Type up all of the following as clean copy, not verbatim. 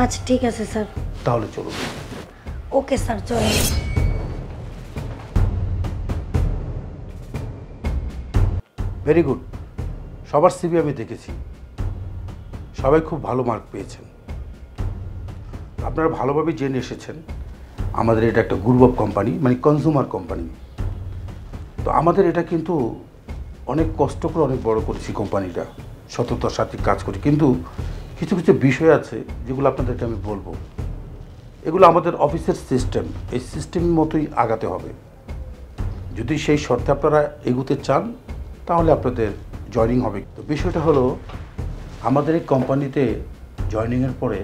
আচ্ছা ঠিক আছে স্যার। তাহলে চলুন। ওকে স্যার, চলেন। Very good. সবার সিভি আমি দেখেছি, সবাই খুব ভালো মার্ক পেয়েছেন। আপনারা ভালোভাবে জেনে এসেছেন আমাদের এটা একটা গ্রুপ অফ কোম্পানি, মানে কনজিউমার কোম্পানি। তো আমাদের এটা কিন্তু অনেক কষ্ট করে অনেক বড় করেছি কোম্পানিটা, সততার সাথে কাজ করি। কিন্তু কিছু কিছু বিষয় আছে যেগুলো আপনাদেরকে আমি বলবো। এগুলো আমাদের অফিসের সিস্টেম, এই সিস্টেম মতোই আগাতে হবে। যদি সেই শর্তে আপনারা এগুতে চান তাহলে আপনাদের জয়নিং হবে। তো বিষয়টা হলো, আমাদের এই কোম্পানিতে জয়নিংয়ের পরে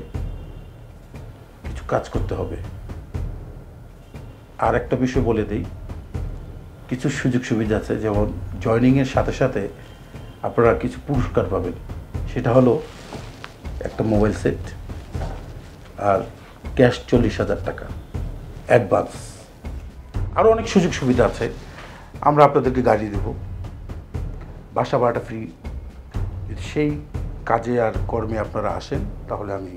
কিছু কাজ করতে হবে। আর একটা বিষয় বলে দিই, কিছু সুযোগ সুবিধা আছে, যেমন জয়নিংয়ের সাথে সাথে আপনারা কিছু পুরস্কার পাবেন। সেটা হলো একটা মোবাইল সেট আর ক্যাশ 40,000 টাকা অ্যাডভান্স। আরও অনেক সুযোগ সুবিধা আছে। আমরা আপনাদেরকে গাড়ি দেব, বাসা ভাড়াটা ফ্রি। যদি সেই কাজে আর কর্মে আপনারা আসেন তাহলে আমি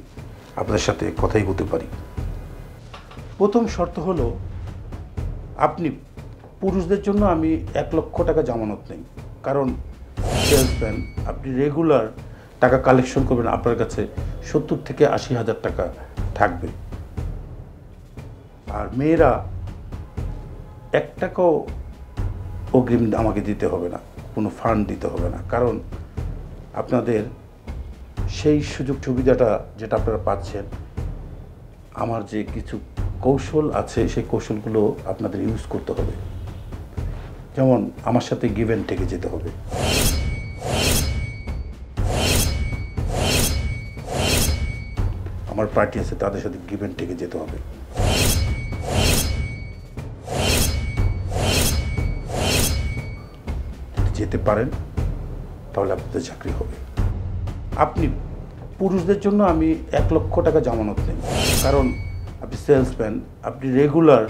আপনাদের সাথে কথাই বলতে পারি। প্রথম শর্ত হলো, আপনি পুরুষদের জন্য আমি 1,00,000 টাকা জামানত নেই। কারণ সেলসম্যান, আপনি রেগুলার টাকা কালেকশন করবেন, আপনার কাছে 70 থেকে 80,000 টাকা থাকবে। আর মেয়েরা 1 টাকাও অগ্রিম আমাকে দিতে হবে না, কোনো ফান্ড দিতে হবে না। কারণ আপনাদের সেই সুযোগ সুবিধাটা যেটা আপনারা পাচ্ছেন, আমার যে কিছু কৌশল আছে সেই কৌশলগুলো আপনাদের ইউজ করতে হবে। যেমন আমার সাথে গিভ অ্যান্ড টেকে যেতে হবে। আমার পার্টি আছে, তাদের সাথে গিভ অ্যান্ড টেকে যেতে হবে। যদি যেতে পারেন তাহলে আপনাদের চাকরি হবে। আপনি পুরুষদের জন্য আমি 1,00,000 টাকা জামানত নেই। কারণ আপনি সেলসম্যান, আপনি রেগুলার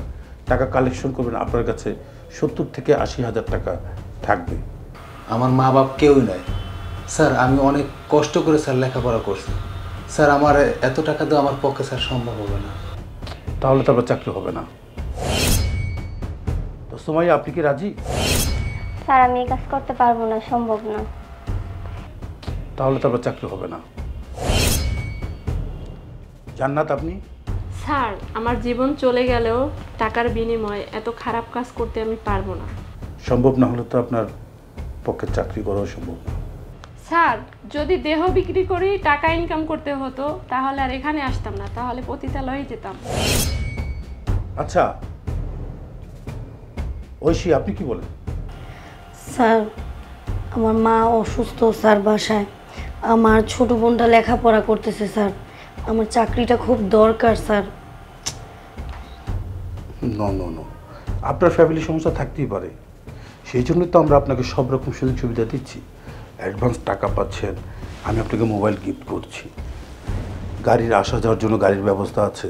টাকা কালেকশন করবেন, আপনার কাছে 70 থেকে 80,000 টাকা থাকবে। আমার মা বাপ কেউই নাই স্যার। আমি অনেক কষ্ট করে স্যার লেখাপড়া করছি স্যার। আমার এত টাকা দেওয়া আমার পক্ষে স্যার সম্ভব হবে না। তাহলে তো আবার চাকরি হবে না। তো সুমাইয়া, আপনি কি রাজি? স্যার আমি এই কাজ করতে পারবো না, সম্ভব না। তাহলে তো আবার চাকরি হবে না। জান্নাত, আপনি? স্যার আমার জীবন চলে গেলেও টাকার বিনিময়ে এত খারাপ কাজ করতে আমি পারবো না। সম্ভব না হলে তো আপনার পক্ষে চাকরি করাও সম্ভব না। স্যার যদি দেহ বিক্রি করে টাকা ইনকাম করতে হতো তাহলে আর এখানে আসতাম না, তাহলে পতিতালয়ে যেতাম। আচ্ছা ঐশী, আপনি কি বলেন? স্যার আমার মা অসুস্থ স্যার বাসায়। আমার ছোট বোনটা লেখাপড়া করতেছে স্যার। আমার চাকরিটা খুব দরকার স্যার। নো নো নো, আপনার ফ্যামিলি সমস্যা থাকতেই পারে, সেই জন্যই তো আমরা আপনাকে সব রকম সুযোগ সুবিধা দিচ্ছি। অ্যাডভান্স টাকা পাচ্ছেন, আমি আপনাকে মোবাইল গিফট করছি, গাড়ির আসা যাওয়ার জন্য গাড়ির ব্যবস্থা আছে,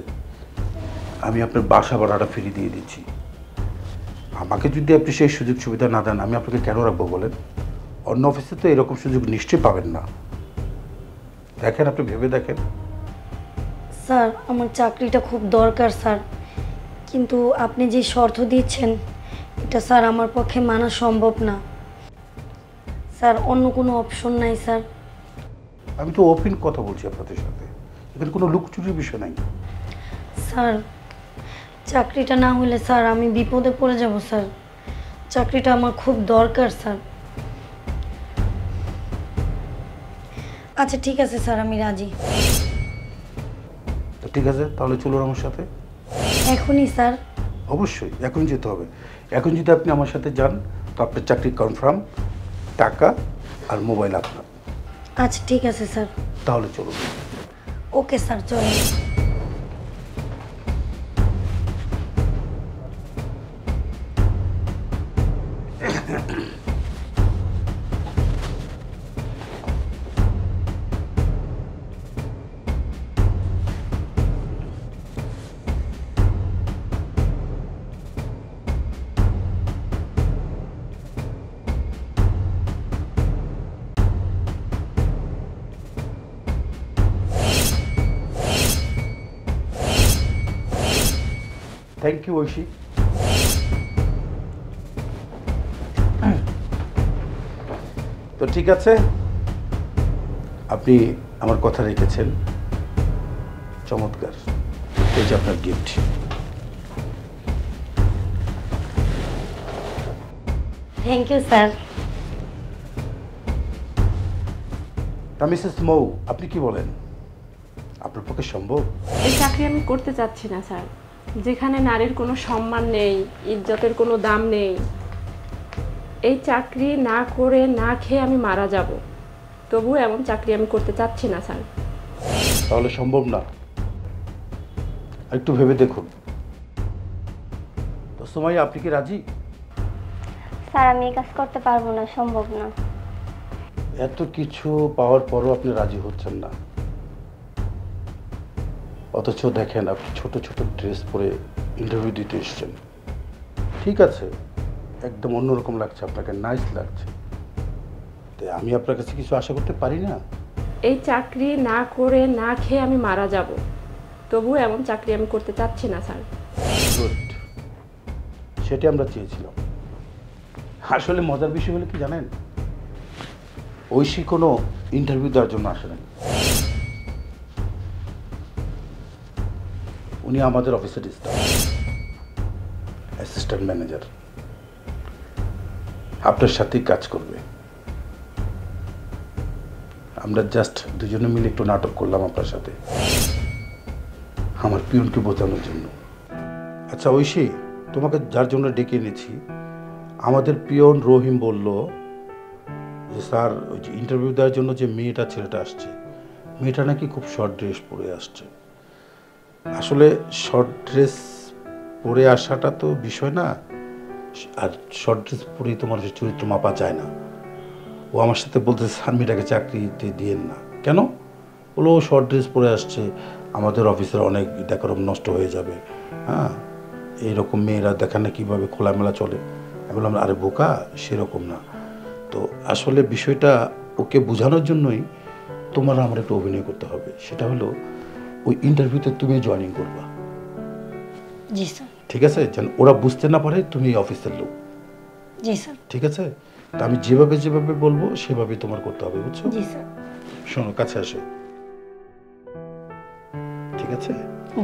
আমি আপনার বাসা ভাড়াটা ফ্রি দিয়ে দিচ্ছি। আমাকে যদি আপনি সেই সুযোগ সুবিধা না দেন, আমি আপনাকে কেন রাখবো বলেন? অন্য অফিসে তো এরকম সুযোগ নিশ্চয়ই পাবেন না। দেখেন, আপনি ভেবে দেখেন। স্যার আমার চাকরিটা খুব দরকার স্যার, কিন্তু আপনি যে শর্ত দিচ্ছেন এটা স্যার আমার পক্ষে মানা সম্ভব না স্যার। অন্য কোনো অপশন নাই স্যার। আমি তো ওপেন কথা বলছি আপনাদের সাথে, এখানে কোনো লুকচুরির বিষয় নাই। স্যার চাকরিটা না হলে স্যার আমি বিপদে পড়ে যাব স্যার। চাকরিটা আমার খুব দরকার স্যার। আচ্ছা ঠিক আছে স্যার, আমি রাজি। তো ঠিক আছে, তাহলে চলুন আমার সাথে। এখনই স্যার? অবশ্যই এখন যেতে হবে। এখন যদি আপনি আমার সাথে যান তো আপনার চাকরি কনফার্ম, টাকা আর মোবাইল আপনার। আচ্ছা ঠিক আছে স্যার। তাহলে চলুন। ওকে স্যার, চলেন। Thank you Aishi. তো ঠিক আছে, আপনি আমার কথা রেখেছেন, চমৎকার। এই যে আপনার গিফট। Thank you sir. তা মিসেস মৌ, আপনি কি বলেন, আপনার পক্ষে সম্ভব? এই চাকরি আমি করতে চাচ্ছি না স্যার। যেখানে নারীর কোনো সম্মান নেই, ইজ্জতের কোনো দাম নেই, এই চাকরি না করে না খেয়ে আমি মারা যাব। তবু এমন চাকরি আমি করতে চাচ্ছি না স্যার। তাহলে সম্ভব না? একটু ভেবে দেখুন। তো সময় আপনি কি রাজি? স্যার আমি এই কাজ করতে পারবো না, সম্ভব না। এত কিছু পাওয়ার পরও আপনি রাজি হচ্ছেন না, অথচ দেখেন আপনি ছোট ছোট ড্রেস পরে ইন্টারভিউ দিতে এসছেন। ঠিক আছে, একদম অন্যরকম লাগছে, আপনাকে নাইস লাগছে। তাই আমি আপনার কাছে কিছু আশা করতে পারি না? এই চাকরি না করে না খেয়ে আমি মারা যাব। তবু এমন চাকরি আমি করতে চাচ্ছি না স্যার। গুড, সেটি আমরা চেয়েছিলাম। আসলে মজার বিষয় হলো কি জানেন, ঐশী কোনো ইন্টারভিউ দেওয়ার জন্য আসে নাই। উনি আমাদের অফিসের স্টাফ, অ্যাসিস্ট্যান্ট ম্যানেজার। আপনার সাথেই কাজ করবে। আমরা জাস্ট দুজনে মিলে একটু নাটক করলাম আপনার সাথে, আমার পিয়নকে বোঝানোর জন্য। আচ্ছা ঐশী, তোমাকে যার জন্য ডেকে এনেছি, আমাদের পিয়ন রহিম বলল যে স্যার ওই যে ইন্টারভিউ দেওয়ার জন্য যে মেয়েটা ছেলেটা আসছে, মেয়েটা নাকি খুব শর্ট ড্রেস পরে আসছে। আসলে শর্ট ড্রেস পরে আসাটা তো বিষয় না, আর শর্ট ড্রেস পরেই তো মানুষের চরিত্র মাপা যায় না। ও আমার সাথে বলতে স্যার মেয়েটাকে চাকরিতে দিয়েন না। কেন? বলো ও শর্ট ড্রেস পরে আসছে, আমাদের অফিসের অনেক ডেকোরাম নষ্ট হয়ে যাবে। হ্যাঁ, এইরকম মেয়েরা দেখেন না কীভাবে খোলামেলা চলে। আমি বললাম আরে বোকা, সেরকম না। তো আসলে বিষয়টা ওকে বোঝানোর জন্যই তোমার আমার একটু অভিনয় করতে হবে। সেটা হলো ওই ইন্টারভিউতে তুমি জয়েনিং করবা। জি স্যার। ঠিক আছে, যেন ওরা বুঝতে না পারে তুমি অফিসের লোক। জি স্যার। ঠিক আছে, তা আমি যেভাবে যেভাবে বলবো সেভাবে তোমার করতে হবে, বুঝছো? জি স্যার। শোনো, কাছে আসো। ঠিক আছে?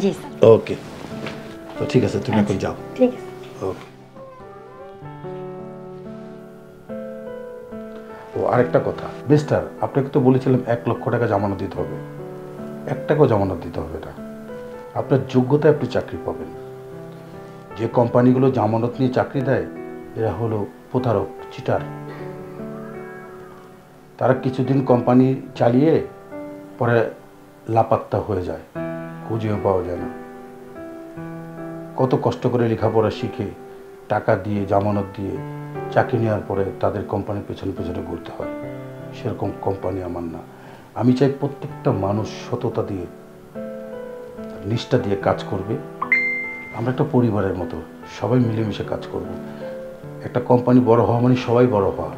জি স্যার। ওকে, তো ঠিক আছে, তুমি এখন যাও। ঠিক আছে। ওকে। ও আরেকটা কথা, মিস্টার, আপনাকে তো বলেছিলাম 1 লক্ষ টাকা জামানত দিতে হবে। 1 টাকাও জামানত দিতে হবে না। আপনার যোগ্যতায় আপনি চাকরি পাবেন। যে কোম্পানিগুলো জামানত নিয়ে চাকরি দেয় এরা হলো প্রতারক, চিটার। তারা কিছুদিন কোম্পানি চালিয়ে পরে লাপাত্তা হয়ে যায়, খুঁজেও পাওয়া যায় না। কত কষ্ট করে লেখাপড়া শিখে টাকা দিয়ে জামানত দিয়ে চাকরি নেওয়ার পরে তাদের কোম্পানির পেছনে পেছনে ঘুরতে হয়। সেরকম কোম্পানি আমার না। আমি চাই প্রত্যেকটা মানুষ সততা দিয়ে নিষ্ঠা দিয়ে কাজ করবে। আমরা একটা পরিবারের মতো সবাই মিলেমিশে কাজ করব। একটা কোম্পানি বড় হওয়া মানে সবাই বড় হওয়া,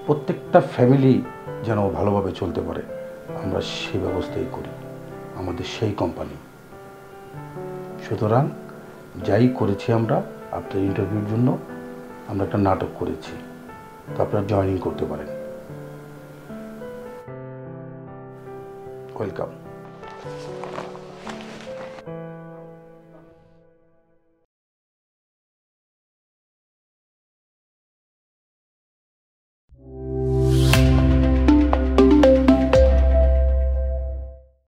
প্রত্যেকটা ফ্যামিলি যেন ভালোভাবে চলতে পারে, আমরা সেই ব্যবস্থাই করি। আমাদের সেই কোম্পানি। সুতরাং যাই করেছি আমরা আপনার ইন্টারভিউর জন্য, আমরা একটা নাটক করেছি, তো আপনারা জয়েনিং করতে পারেন। ওয়েলকাম।